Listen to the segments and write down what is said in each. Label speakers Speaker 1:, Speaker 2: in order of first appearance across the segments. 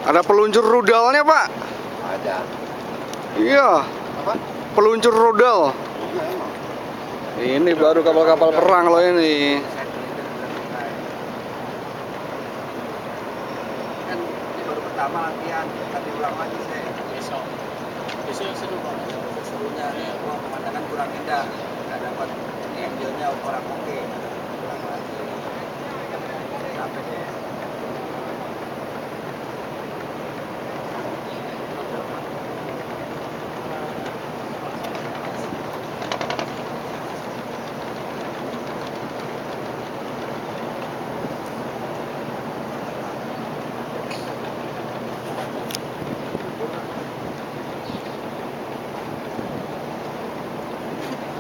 Speaker 1: Ada peluncur rudalnya, Pak.
Speaker 2: Ada.
Speaker 1: Iya.
Speaker 2: Apa?
Speaker 1: Peluncur rudal. Ini baru kapal-kapal perang loh ini.
Speaker 2: Kan ini baru pertama latihan, tadi ulang lagi saya. Besok seru banget. Serunya nih, wah pemandangan kurang indah, nggak dapat angle-nya kurang oke. Ulang lagi. Sampai deh.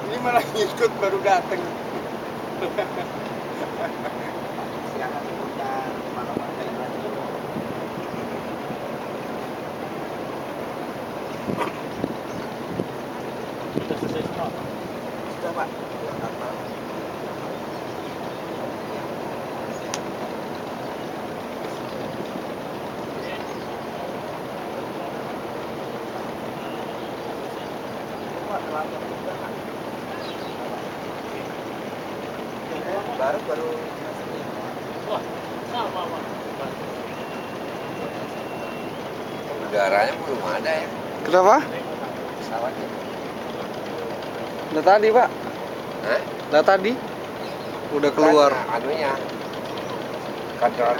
Speaker 2: Ini malah ngikut baru dateng. Siangan punya malam ada lagi. Sudah selesai semua? Sudah, Pak. Baru wah sama Pak. Udaranya belum ada ya.
Speaker 1: Kenapa?
Speaker 2: Pesawatnya.
Speaker 1: Udah tadi, Pak.
Speaker 2: Hah?
Speaker 1: Udah tadi. Udah keluar.
Speaker 2: Anunya kadar